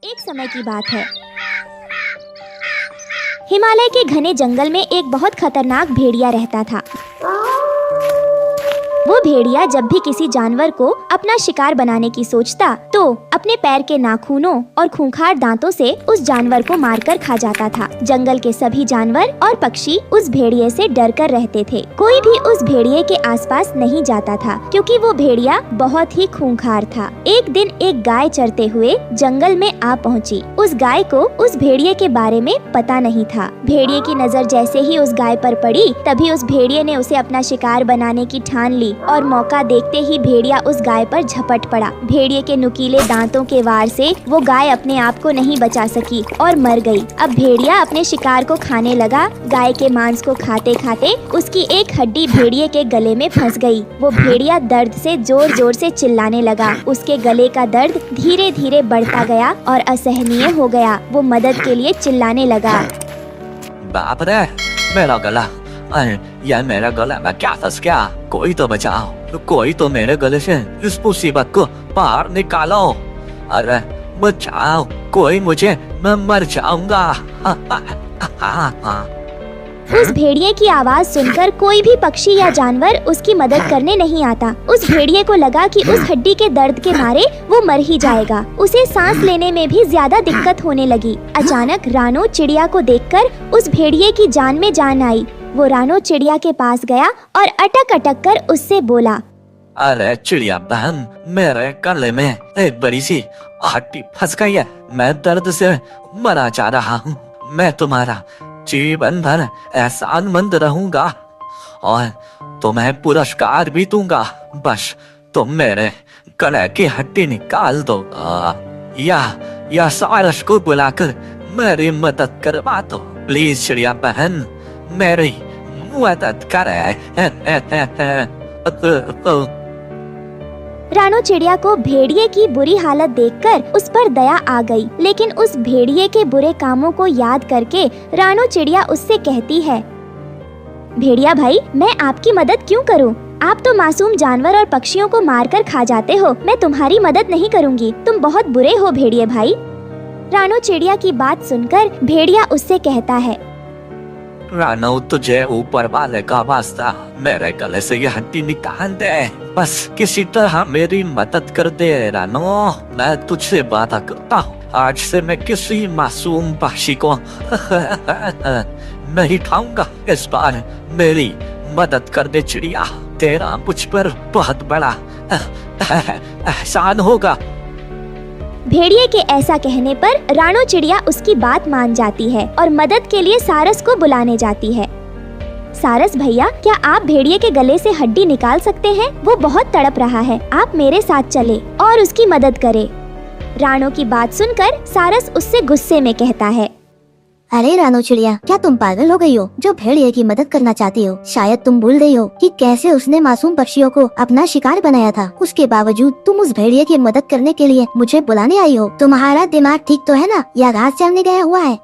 एक समय की बात है। हिमालय के घने जंगल में एक बहुत खतरनाक भेड़िया रहता था। वो भेड़िया जब भी किसी जानवर को अपना शिकार बनाने की सोचता तो अपने पैर के नाखूनों और खूंखार दांतों से उस जानवर को मारकर खा जाता था। जंगल के सभी जानवर और पक्षी उस भेड़िए से डर कर रहते थे। कोई भी उस भेड़िए के आसपास नहीं जाता था क्योंकि वो भेड़िया बहुत ही खूंखार था। एक दिन एक गाय चरते हुए जंगल में आ पहुंची। उस गाय को उस भेड़िए के बारे में पता नहीं था। भेड़िए की नजर जैसे ही उस गाय पर पड़ी तभी उस भेड़िए ने उसे अपना शिकार बनाने की ठान ली और मौका देखते ही भेड़िया उस गाय पर झपट पड़ा। भेड़िए के नुकीले दांतों के वार से वो गाय अपने आप को नहीं बचा सकी और मर गई। अब भेड़िया अपने शिकार को खाने लगा। गाय के मांस को खाते खाते उसकी एक हड्डी भेड़िए के गले में फंस गई। वो भेड़िया दर्द से जोर जोर से चिल्लाने लगा। उसके गले का दर्द धीरे धीरे बढ़ता गया और असहनीय हो गया। वो मदद के लिए चिल्लाने लगा। बाप रे, मेरा गला, अरे यार मेरा गला में क्या फंस गया? कोई तो बचाओ, कोई तो मेरे गले से इस मुसीबत को बाहर निकालो। अरे बचाओ कोई मुझे, मैं मर जाऊंगा। उस भेड़िए की आवाज सुनकर कोई भी पक्षी या जानवर उसकी मदद करने नहीं आता। उस भेड़िए को लगा कि उस हड्डी के दर्द के मारे वो मर ही जाएगा। उसे सांस लेने में भी ज्यादा दिक्कत होने लगी। अचानक रानो चिड़िया को देखकर उस भेड़िए की जान में जान आई। वो रानो चिड़िया के पास गया और अटक अटक कर उससे बोला, अरे चिड़िया बहन, मेरे गले में एक बड़ी सी हड्डी फंस गई है। मैं दर्द से मरा जा रहा हूँ। मैं तुम्हारा जीवन भर एहसानमंद रहूंगा और तुम्हें पुरस्कार भी दूंगा। बस तुम मेरे गले की हड्डी निकाल दो या सारस को बुलाकर मेरी मदद करवा दो। प्लीज चिड़िया बहन, मेरी मदद करे। रानो चिड़िया को भेड़िए की बुरी हालत देखकर उस पर दया आ गई। लेकिन उस भेड़िए के बुरे कामों को याद करके रानो चिड़िया उससे कहती है, भेड़िया भाई, मैं आपकी मदद क्यों करूं? आप तो मासूम जानवर और पक्षियों को मारकर खा जाते हो। मैं तुम्हारी मदद नहीं करूंगी। तुम बहुत बुरे हो भेड़िए भाई। रानो चिड़िया की बात सुनकर भेड़िया उससे कहता है, रानो, तुझे ऊपर वाले का वास्ता, मेरे गले से ये हड्डी निकाल दे। बस किसी तरह मेरी मदद कर दे रानो। मैं तुझसे वादा करता हूँ, आज से मैं किसी मासूम पक्षी को नहीं खाऊंगा। इस बार मेरी मदद कर दे चिड़िया। तेरा मुझ पर बहुत बड़ा एहसान होगा। भेड़िए के ऐसा कहने पर रानो चिड़िया उसकी बात मान जाती है और मदद के लिए सारस को बुलाने जाती है। सारस भैया, क्या आप भेड़िए के गले से हड्डी निकाल सकते हैं? वो बहुत तड़प रहा है। आप मेरे साथ चले और उसकी मदद करें। रानो की बात सुनकर सारस उससे गुस्से में कहता है, अरे रानो चिड़िया, क्या तुम पागल हो गई हो जो भेड़िए की मदद करना चाहती हो? शायद तुम भूल गई हो कि कैसे उसने मासूम पक्षियों को अपना शिकार बनाया था। उसके बावजूद तुम उस भेड़िए की मदद करने के लिए मुझे बुलाने आई हो। तुम्हारा दिमाग ठीक तो है ना, या घास चरने गया हुआ है?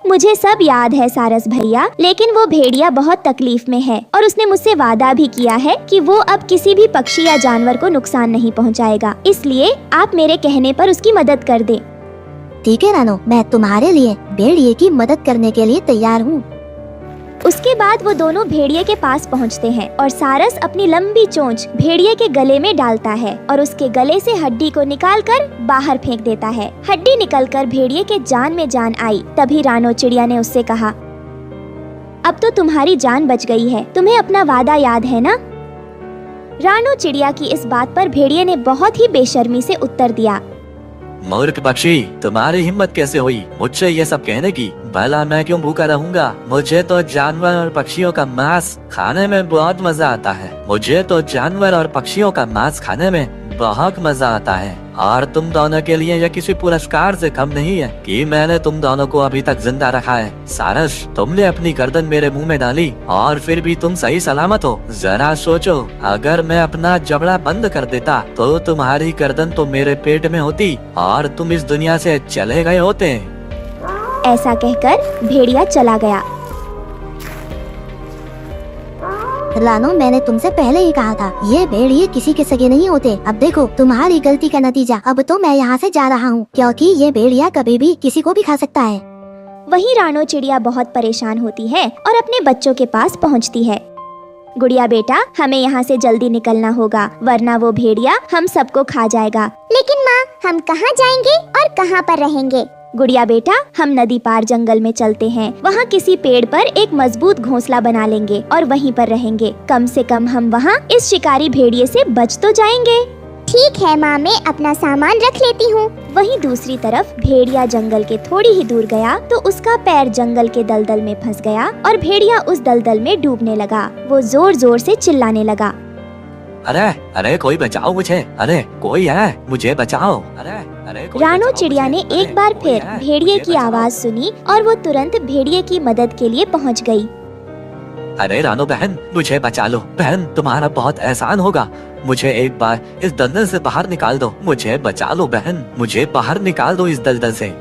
मुझे सब याद है सारस भैया, लेकिन वो भेड़िया बहुत तकलीफ में है और उसने मुझसे वादा भी किया है कि वो अब किसी भी पक्षी या जानवर को नुकसान नहीं पहुंचाएगा। इसलिए आप मेरे कहने पर उसकी मदद कर दें। ठीक है रानो, मैं तुम्हारे लिए भेड़िए की मदद करने के लिए तैयार हूँ। उसके बाद वो दोनों भेड़िए के पास पहुंचते हैं और सारस अपनी लंबी चोंच भेड़िए के गले में डालता है और उसके गले से हड्डी को निकालकर बाहर फेंक देता है। हड्डी निकलकर भेड़िए के जान में जान आई। तभी रानो चिड़िया ने उससे कहा, अब तो तुम्हारी जान बच गई है। तुम्हें अपना वादा याद है ना? रानो चिड़िया की इस बात पर भेड़िए ने बहुत ही बेशर्मी से उत्तर दिया, मूर्ख पक्षी, तुम्हारी हिम्मत कैसे हुई मुझसे ये सब कहने की? भला मैं क्यों भूखा रहूंगा? मुझे तो जानवर और पक्षियों का मांस खाने में बहुत मजा आता है। मुझे तो जानवर और पक्षियों का मांस खाने में बहुत मजा आता है। और तुम दोनों के लिए यह किसी पुरस्कार से कम नहीं है कि मैंने तुम दोनों को अभी तक जिंदा रखा है। सारस, तुमने अपनी गर्दन मेरे मुंह में डाली और फिर भी तुम सही सलामत हो। जरा सोचो, अगर मैं अपना जबड़ा बंद कर देता तो तुम्हारी गर्दन तो मेरे पेट में होती और तुम इस दुनिया से चले गए होते। ऐसा कहकर भेड़िया चला गया। रानो, मैंने तुमसे पहले ही कहा था, ये भेड़िए किसी के सगे नहीं होते। अब देखो तुम्हारी गलती का नतीजा। अब तो मैं यहाँ से जा रहा हूँ, क्योंकि ये भेड़िया कभी भी किसी को भी खा सकता है। वहीं रानो चिड़िया बहुत परेशान होती है और अपने बच्चों के पास पहुँचती है। गुड़िया बेटा, हमें यहाँ से जल्दी निकलना होगा, वरना वो भेड़िया हम सबको खा जाएगा। लेकिन माँ, हम कहाँ जाएंगे और कहाँ पर रहेंगे? गुड़िया बेटा, हम नदी पार जंगल में चलते हैं। वहाँ किसी पेड़ पर एक मजबूत घोंसला बना लेंगे और वहीं पर रहेंगे। कम से कम हम वहाँ इस शिकारी भेड़िए से बच तो जाएंगे। ठीक है माँ, मैं अपना सामान रख लेती हूँ। वहीं दूसरी तरफ भेड़िया जंगल के थोड़ी ही दूर गया तो उसका पैर जंगल के दलदल में फंस गया और भेड़िया उस दलदल में डूबने लगा। वो जोर जोर से चिल्लाने लगा, अरे अरे कोई बचाओ मुझे, अरे कोई है, मुझे बचाओ, अरे अरे कोई रानो बचाओ चिड़िया ने मुझे, एक बार कोई फिर है, भेड़िए मुझे की बचाओ। आवाज सुनी और वो तुरंत भेड़िए की मदद के लिए पहुंच गई। अरे रानो बहन, मुझे बचा लो बहन, तुम्हारा बहुत एहसान होगा। मुझे एक बार इस दलदल से बाहर निकाल दो, मुझे बचा लो बहन, मुझे बाहर निकाल दो इस दलदल से।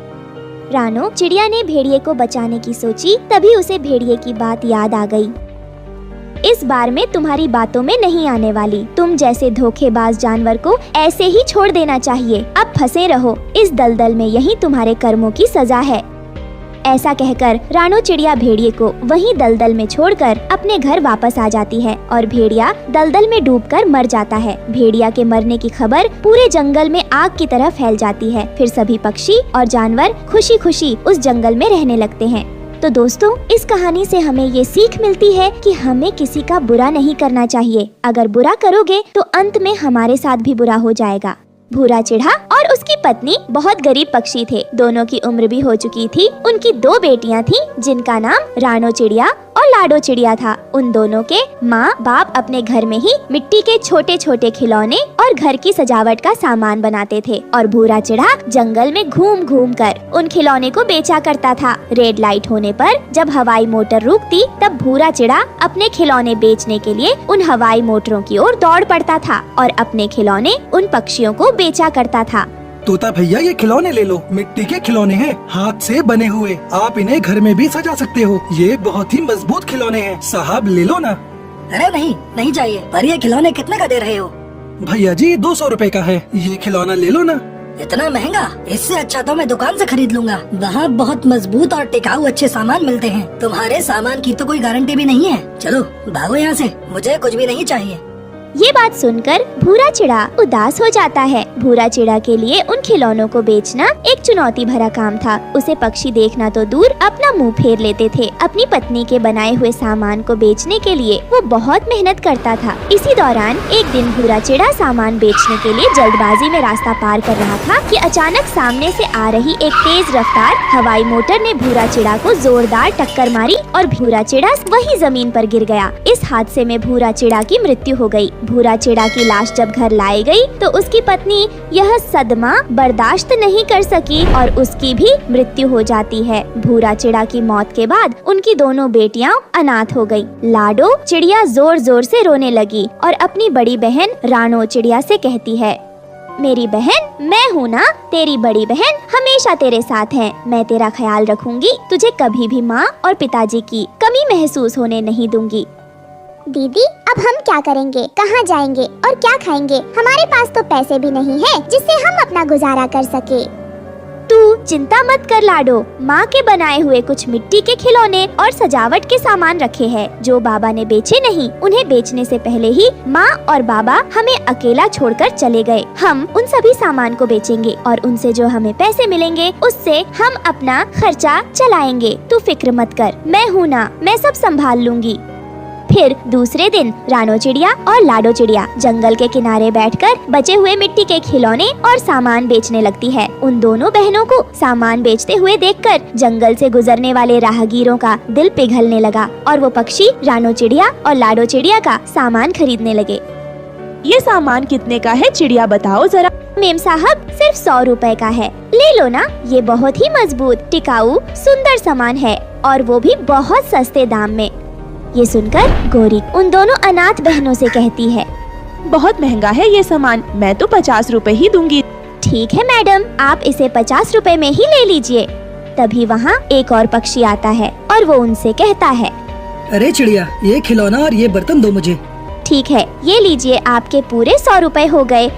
रानो चिड़िया ने भेड़िए को बचाने की सोची, तभी उसे भेड़िए की बात याद आ गई। इस बार मैं तुम्हारी बातों में नहीं आने वाली। तुम जैसे धोखेबाज जानवर को ऐसे ही छोड़ देना चाहिए। अब फंसे रहो इस दलदल में, यही तुम्हारे कर्मों की सजा है। ऐसा कहकर रानो चिड़िया भेड़िए को वहीं दलदल में छोड़कर अपने घर वापस आ जाती है और भेड़िया दलदल में डूबकर मर जाता है। भेड़िया के मरने की खबर पूरे जंगल में आग की तरह फैल जाती है। फिर सभी पक्षी और जानवर खुशी खुशी उस जंगल में रहने लगते हैं। तो दोस्तों, इस कहानी से हमें ये सीख मिलती है कि हमें किसी का बुरा नहीं करना चाहिए। अगर बुरा करोगे तो अंत में हमारे साथ भी बुरा हो जाएगा। भूरा चिढ़ा और उसकी पत्नी बहुत गरीब पक्षी थे। दोनों की उम्र भी हो चुकी थी। उनकी 2 बेटियां थीं, जिनका नाम रानो चिड़िया और लाडो चिड़िया था। उन दोनों के माँ बाप अपने घर में ही मिट्टी के छोटे छोटे खिलौने और घर की सजावट का सामान बनाते थे और भूरा चिढ़ा जंगल में घूम घूम कर उन खिलौने को बेचा करता था। रेड लाइट होने पर जब हवाई मोटर रुकती, तब भूरा चिढ़ा अपने खिलौने बेचने के लिए उन हवाई मोटरों की ओर दौड़ पड़ता था और अपने खिलौने उन पक्षियों को बेचा करता था। तोता भैया, ये खिलौने ले लो, मिट्टी के खिलौने हैं, हाथ से बने हुए। आप इन्हें घर में भी सजा सकते हो। ये बहुत ही मजबूत खिलौने हैं, साहब ले लो ना। अरे नहीं, नहीं चाहिए। पर ये खिलौने कितने का दे रहे हो? भैया जी 200 रुपए का है, ये खिलौना ले लो ना। इतना महंगा? इससे अच्छा तो मैं दुकान से खरीद लूंगा। वहाँ बहुत मजबूत और टिकाऊ अच्छे सामान मिलते हैं। तुम्हारे सामान की तो कोई गारंटी भी नहीं है। चलो भागो यहाँ से, मुझे कुछ भी नहीं चाहिए। ये बात सुनकर भूरा चिड़ा उदास हो जाता है। भूरा चिड़ा के लिए उन खिलौनों को बेचना एक चुनौती भरा काम था। उसे पक्षी देखना तो दूर, अपना मुंह फेर लेते थे। अपनी पत्नी के बनाए हुए सामान को बेचने के लिए वो बहुत मेहनत करता था। इसी दौरान एक दिन भूरा चिड़ा सामान बेचने के लिए जल्दबाजी में रास्ता पार कर रहा था कि अचानक सामने से आ रही एक तेज रफ्तार हवाई मोटर ने भूरा चिड़ा को जोरदार टक्कर मारी और भूरा चिड़ा वहीं जमीन पर गिर गया। इस हादसे में भूरा चिड़ा की मृत्यु हो गई। भूरा चिड़ा की लाश जब घर लाई गई तो उसकी पत्नी यह सदमा बर्दाश्त नहीं कर सकी और उसकी भी मृत्यु हो जाती है। भूरा चिड़ा की मौत के बाद उनकी दोनों बेटियां अनाथ हो गई। लाडो चिड़िया जोर जोर से रोने लगी और अपनी बड़ी बहन रानो चिड़िया से कहती है, मेरी बहन, मैं हूँ ना, तेरी बड़ी बहन हमेशा तेरे साथ है। मैं तेरा ख्याल रखूंगी, तुझे कभी भी माँ और पिताजी की कमी महसूस होने नहीं दूंगी। दीदी, अब हम क्या करेंगे, कहाँ जाएंगे और क्या खाएंगे? हमारे पास तो पैसे भी नहीं है जिससे हम अपना गुजारा कर सके। तू चिंता मत कर लाडो, माँ के बनाए हुए कुछ मिट्टी के खिलौने और सजावट के सामान रखे हैं जो बाबा ने बेचे नहीं। उन्हें बेचने से पहले ही माँ और बाबा हमें अकेला छोड़कर चले गए। हम उन सभी सामान को बेचेंगे और उनसे जो हमें पैसे मिलेंगे उससे हम अपना खर्चा चलाएंगे। तू फिक्र मत कर, मैं हूँ ना, मैं सब संभाल लूंगी। फिर दूसरे दिन रानो चिड़िया और लाडो चिड़िया जंगल के किनारे बैठकर बचे हुए मिट्टी के खिलौने और सामान बेचने लगती है। उन दोनों बहनों को सामान बेचते हुए देखकर जंगल से गुजरने वाले राहगीरों का दिल पिघलने लगा और वो पक्षी रानो चिड़िया और लाडो चिड़िया का सामान खरीदने लगे। ये सामान कितने का है चिड़िया, बताओ जरा। मेम साहब, सिर्फ 100 रुपए का है, ले लो ना। ये बहुत ही मजबूत, टिकाऊ, सुंदर सामान है और वो भी बहुत सस्ते दाम में। ये सुनकर गोरी उन दोनों अनाथ बहनों से कहती है, बहुत महंगा है ये सामान, मैं तो 50 रुपए ही दूंगी। ठीक है मैडम, आप इसे 50 रुपए में ही ले लीजिए। तभी वहाँ एक और पक्षी आता है और वो उनसे कहता है, अरे चिड़िया, ये खिलौना और ये बर्तन दो मुझे। ठीक है, ये लीजिए, आपके पूरे 100 रुपए हो गए।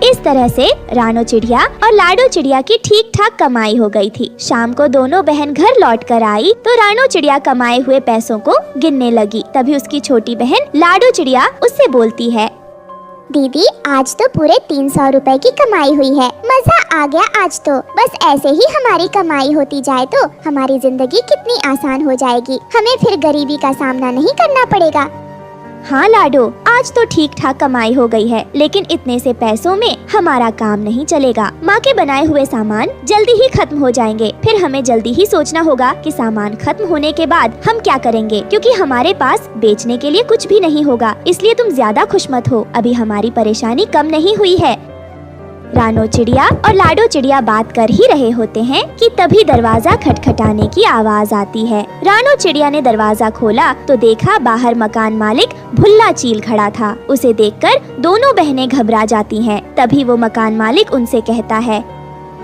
इस तरह से रानो चिड़िया और लाडो चिड़िया की ठीक ठाक कमाई हो गई थी। शाम को दोनों बहन घर लौट कर आई तो रानो चिड़िया कमाए हुए पैसों को गिनने लगी। तभी उसकी छोटी बहन लाडो चिड़िया उससे बोलती है, दीदी आज तो पूरे 300 रुपए की कमाई हुई है। मजा आ गया आज तो। बस ऐसे ही हमारी कमाई होती जाए तो हमारी जिंदगी कितनी आसान हो जाएगी। हमें फिर गरीबी का सामना नहीं करना पड़ेगा। हाँ लाडो, आज तो ठीक ठाक कमाई हो गई है, लेकिन इतने से पैसों में हमारा काम नहीं चलेगा। माँ के बनाए हुए सामान जल्दी ही खत्म हो जाएंगे। फिर हमें जल्दी ही सोचना होगा कि सामान खत्म होने के बाद हम क्या करेंगे, क्योंकि हमारे पास बेचने के लिए कुछ भी नहीं होगा। इसलिए तुम ज्यादा खुश मत हो, अभी हमारी परेशानी कम नहीं हुई है। रानो चिड़िया और लाडो चिड़िया बात कर ही रहे होते हैं कि तभी दरवाजा खटखटाने की आवाज आती है। रानो चिड़िया ने दरवाजा खोला तो देखा बाहर मकान मालिक भुल्ला चील खड़ा था। उसे देखकर दोनों बहनें घबरा जाती हैं। तभी वो मकान मालिक उनसे कहता है,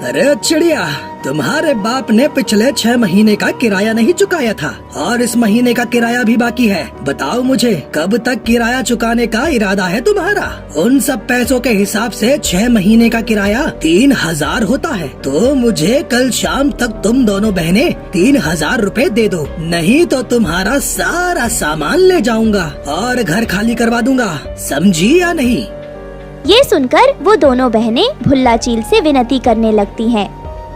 अरे चिड़िया, तुम्हारे बाप ने पिछले 6 महीने का किराया नहीं चुकाया था और इस महीने का किराया भी बाकी है। बताओ मुझे, कब तक किराया चुकाने का इरादा है तुम्हारा? उन सब पैसों के हिसाब से 6 महीने का किराया 3000 होता है। तो मुझे कल शाम तक तुम दोनों बहनें 3000 रुपए दे दो, नहीं तो तुम्हारा सारा सामान ले जाऊंगा और घर खाली करवा दूंगा। समझी या नहीं? ये सुनकर वो दोनों बहनें भुल्ला चील से विनती करने लगती हैं।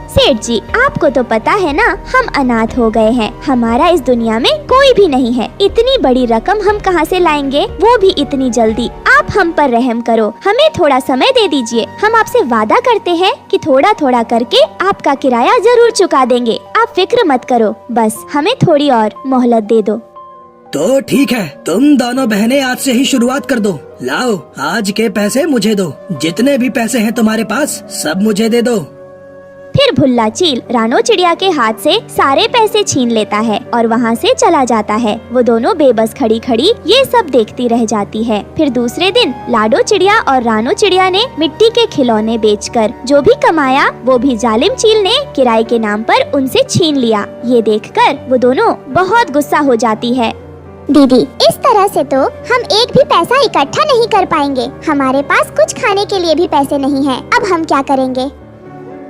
सेठ जी, आपको तो पता है ना, हम अनाथ हो गए हैं। हमारा इस दुनिया में कोई भी नहीं है। इतनी बड़ी रकम हम कहाँ से लाएंगे, वो भी इतनी जल्दी? आप हम पर रहम करो, हमें थोड़ा समय दे दीजिए। हम आपसे वादा करते हैं कि थोड़ा थोड़ा करके आपका किराया जरूर चुका देंगे। आप फिक्र मत करो, बस हमें थोड़ी और मोहलत दे दो। तो ठीक है, तुम दोनों बहनें आज से ही शुरुआत कर दो। लाओ, आज के पैसे मुझे दो। जितने भी पैसे हैं तुम्हारे पास सब मुझे दे दो। फिर भुल्ला चील रानो चिड़िया के हाथ से सारे पैसे छीन लेता है और वहाँ से चला जाता है। वो दोनों बेबस खड़ी खड़ी ये सब देखती रह जाती है। फिर दूसरे दिन लाडो चिड़िया और रानो चिड़िया ने मिट्टी के खिलौने बेचकर जो भी कमाया वो भी जालिम चील ने किराए के नाम पर उनसे छीन लिया। ये देखकर वो दोनों बहुत गुस्सा हो जाती है। दीदी, इस तरह से तो हम एक भी पैसा इकट्ठा नहीं कर पाएंगे। हमारे पास कुछ खाने के लिए भी पैसे नहीं हैं। अब हम क्या करेंगे?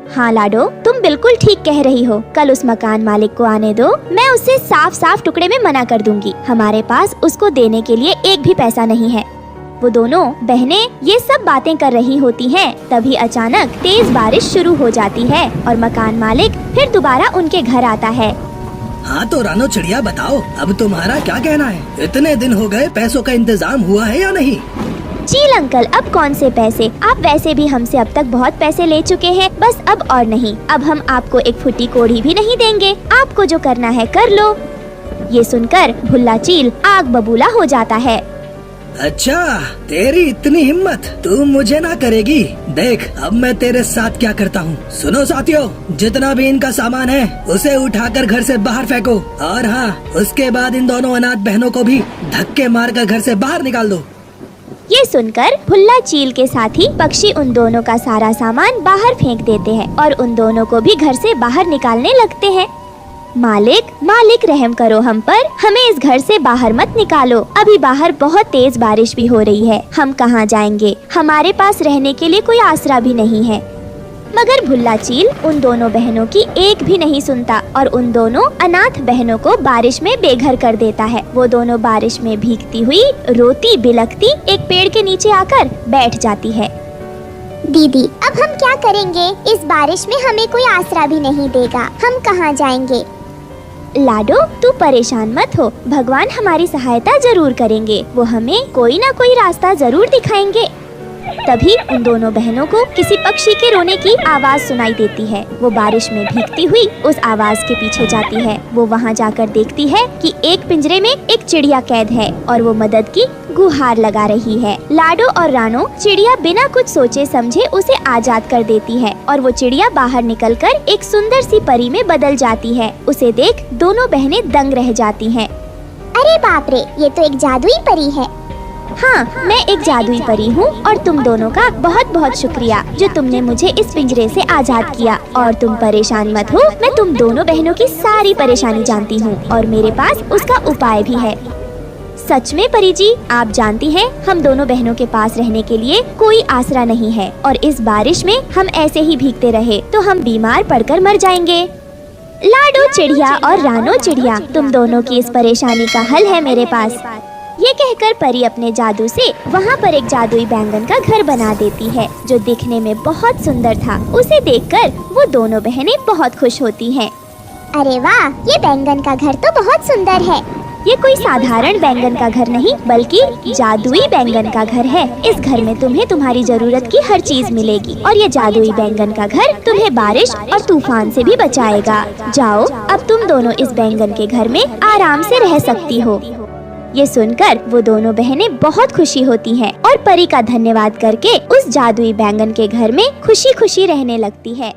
हाँ लाडो, तुम बिल्कुल ठीक कह रही हो। कल उस मकान मालिक को आने दो, मैं उससे साफ साफ टुकड़े में मना कर दूंगी। हमारे पास उसको देने के लिए एक भी पैसा नहीं है। वो दोनों बहनें ये सब बातें कर रही होती हैं, तभी अचानक तेज बारिश शुरू हो जाती है और मकान मालिक फिर दोबारा उनके घर आता है। हाँ तो रानो चिड़िया, बताओ अब तुम्हारा क्या कहना है? इतने दिन हो गए, पैसों का इंतजाम हुआ है या नहीं? चील अंकल, अब कौन से पैसे? आप वैसे भी हमसे अब तक बहुत पैसे ले चुके हैं, बस अब और नहीं। अब हम आपको एक फुटी कोड़ी भी नहीं देंगे। आपको जो करना है कर लो। ये सुनकर भुल्ला चील आग बबूला हो जाता है। अच्छा, तेरी इतनी हिम्मत, तू मुझे ना करेगी। देख अब मैं तेरे साथ क्या करता हूँ। सुनो साथियों, जितना भी इनका सामान है उसे उठाकर घर से बाहर फेंको। और हाँ, उसके बाद इन दोनों अनाथ बहनों को भी धक्के मारकर घर से बाहर निकाल दो। ये सुनकर भुल्ला चील के साथी पक्षी उन दोनों का सारा सामान बाहर फेंक देते हैं और उन दोनों को भी घर से बाहर निकालने लगते हैं। मालिक रहम करो हम पर, हमें इस घर से बाहर मत निकालो। अभी बाहर बहुत तेज बारिश भी हो रही है, हम कहाँ जाएंगे? हमारे पास रहने के लिए कोई आसरा भी नहीं है। मगर भुल्ला चील उन दोनों बहनों की एक भी नहीं सुनता और उन दोनों अनाथ बहनों को बारिश में बेघर कर देता है। वो दोनों बारिश में भीगती हुई रोती बिलखती एक पेड़ के नीचे आकर बैठ जाती है। दीदी, अब हम क्या करेंगे? इस बारिश में हमें कोई आसरा भी नहीं देगा। हम कहाँ जाएंगे? लाडो, तू परेशान मत हो, भगवान हमारी सहायता जरूर करेंगे। वो हमें कोई ना कोई रास्ता जरूर दिखाएंगे। तभी उन दोनों बहनों को किसी पक्षी के रोने की आवाज सुनाई देती है। वो बारिश में भीगती हुई उस आवाज के पीछे जाती है। वो वहाँ जाकर देखती है कि एक पिंजरे में एक चिड़िया कैद है और वो मदद की गुहार लगा रही है। लाडो और रानो चिड़िया बिना कुछ सोचे समझे उसे आजाद कर देती है और वो चिड़िया बाहर निकलकर एक सुंदर सी परी में बदल जाती है। उसे देख दोनों बहनें दंग रह जाती हैं। अरे बाप रे, ये तो एक जादुई परी है। हाँ, मैं एक जादुई परी हूँ और तुम दोनों का बहुत बहुत शुक्रिया जो तुमने मुझे इस पिंजरे से आजाद किया। और तुम परेशान मत हो, मैं तुम दोनों बहनों की सारी परेशानी जानती हूँ और मेरे पास उसका उपाय भी है। सच में परी जी, आप जानती हैं हम दोनों बहनों के पास रहने के लिए कोई आसरा नहीं है और इस बारिश में हम ऐसे ही भीगते रहे तो हम बीमार पड़कर मर जाएंगे। लाडो चिड़िया और रानो चिड़िया, तुम दोनों की इस परेशानी का हल है मेरे पास। ये कहकर परी अपने जादू से वहाँ पर एक जादुई बैंगन का घर बना देती है जो दिखने में बहुत सुंदर था। उसे देखकर वो दोनों बहनें बहुत खुश होती हैं। अरे वाह, ये बैंगन का घर तो बहुत सुंदर है। ये कोई साधारण बैंगन का घर नहीं बल्कि जादुई बैंगन का घर है। इस घर में तुम्हें तुम्हारी जरूरत की हर चीज मिलेगी और ये जादुई बैंगन का घर तुम्हें बारिश और तूफान से भी बचाएगा। जाओ, अब तुम दोनों इस बैंगन के घर में आराम से रह सकती हो। ये सुनकर वो दोनों बहनें बहुत खुशी होती हैं और परी का धन्यवाद करके उस जादुई बैंगन के घर में खुशी खुशी रहने लगती है।